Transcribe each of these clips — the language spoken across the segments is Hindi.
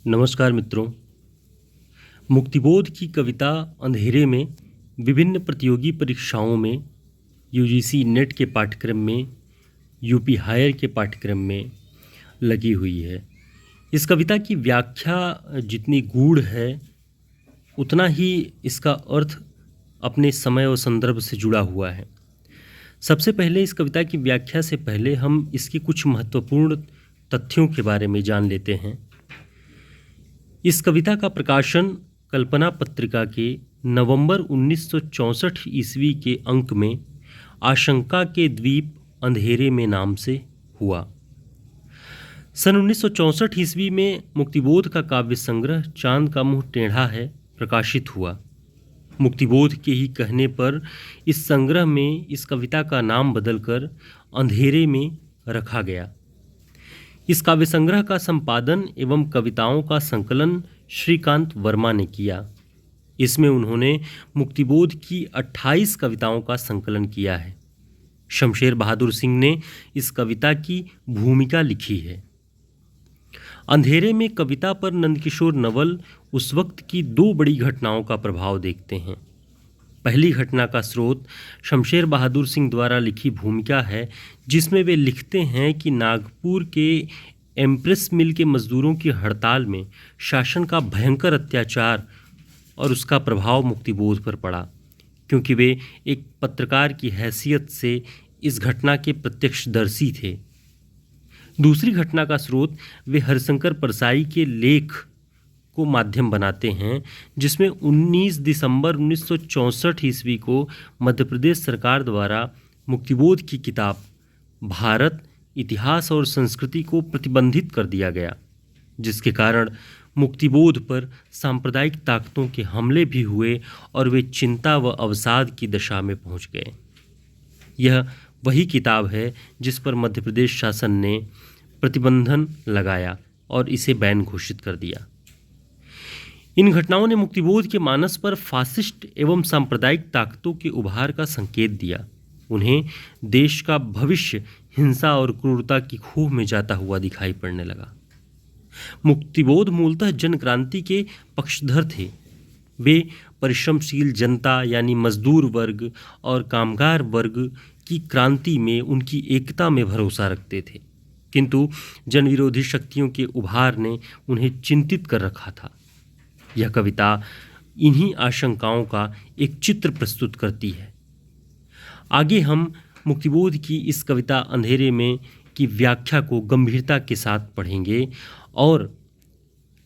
नमस्कार मित्रों। मुक्तिबोध की कविता अंधेरे में विभिन्न प्रतियोगी परीक्षाओं में, यूजीसी नेट के पाठ्यक्रम में, यूपी हायर के पाठ्यक्रम में लगी हुई है। इस कविता की व्याख्या जितनी गूढ़ है उतना ही इसका अर्थ अपने समय और संदर्भ से जुड़ा हुआ है। सबसे पहले इस कविता की व्याख्या से पहले हम इसकी कुछ महत्वपूर्ण तथ्यों के बारे में जान लेते हैं। इस कविता का प्रकाशन कल्पना पत्रिका के नवंबर 1964 ईस्वी के अंक में आशंका के द्वीप अंधेरे में नाम से हुआ। सन 1964 ईस्वी में मुक्तिबोध का काव्य संग्रह चांद का मुंह टेढ़ा है प्रकाशित हुआ। मुक्तिबोध के ही कहने पर इस संग्रह में इस कविता का नाम बदलकर अंधेरे में रखा गया। इस काव्य संग्रह का संपादन एवं कविताओं का संकलन श्रीकांत वर्मा ने किया। इसमें उन्होंने मुक्तिबोध की 28 कविताओं का संकलन किया है। शमशेर बहादुर सिंह ने इस कविता की भूमिका लिखी है। अंधेरे में कविता पर नंदकिशोर नवल उस वक्त की दो बड़ी घटनाओं का प्रभाव देखते हैं। पहली घटना का स्रोत शमशेर बहादुर सिंह द्वारा लिखी भूमिका है, जिसमें वे लिखते हैं कि नागपुर के एम्प्रेस मिल के मजदूरों की हड़ताल में शासन का भयंकर अत्याचार और उसका प्रभाव मुक्तिबोध पर पड़ा, क्योंकि वे एक पत्रकार की हैसियत से इस घटना के प्रत्यक्षदर्शी थे। दूसरी घटना का स्रोत वे हरिशंकर परसाई के लेख को माध्यम बनाते हैं, जिसमें 19 दिसंबर 1964 ईस्वी को मध्य प्रदेश सरकार द्वारा मुक्तिबोध की किताब भारत इतिहास और संस्कृति को प्रतिबंधित कर दिया गया, जिसके कारण मुक्तिबोध पर सांप्रदायिक ताकतों के हमले भी हुए और वे चिंता व अवसाद की दशा में पहुंच गए। यह वही किताब है जिस पर मध्य प्रदेश शासन ने प्रतिबंधन लगाया और इसे बैन घोषित कर दिया। इन घटनाओं ने मुक्तिबोध के मानस पर फासिस्ट एवं सांप्रदायिक ताकतों के उभार का संकेत दिया। उन्हें देश का भविष्य हिंसा और क्रूरता की खूह में जाता हुआ दिखाई पड़ने लगा। मुक्तिबोध मूलतः जनक्रांति के पक्षधर थे। वे परिश्रमशील जनता यानी मजदूर वर्ग और कामगार वर्ग की क्रांति में उनकी एकता में भरोसा रखते थे, किंतु जनविरोधी शक्तियों के उभार ने उन्हें चिंतित कर रखा था। यह कविता इन्हीं आशंकाओं का एक चित्र प्रस्तुत करती है। आगे हम मुक्तिबोध की इस कविता अंधेरे में की व्याख्या को गंभीरता के साथ पढ़ेंगे, और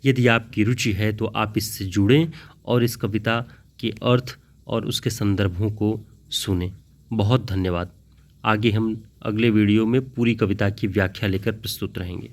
यदि आपकी रुचि है तो आप इससे जुड़ें और इस कविता के अर्थ और उसके संदर्भों को सुनें। बहुत धन्यवाद। आगे हम अगले वीडियो में पूरी कविता की व्याख्या लेकर प्रस्तुत रहेंगे।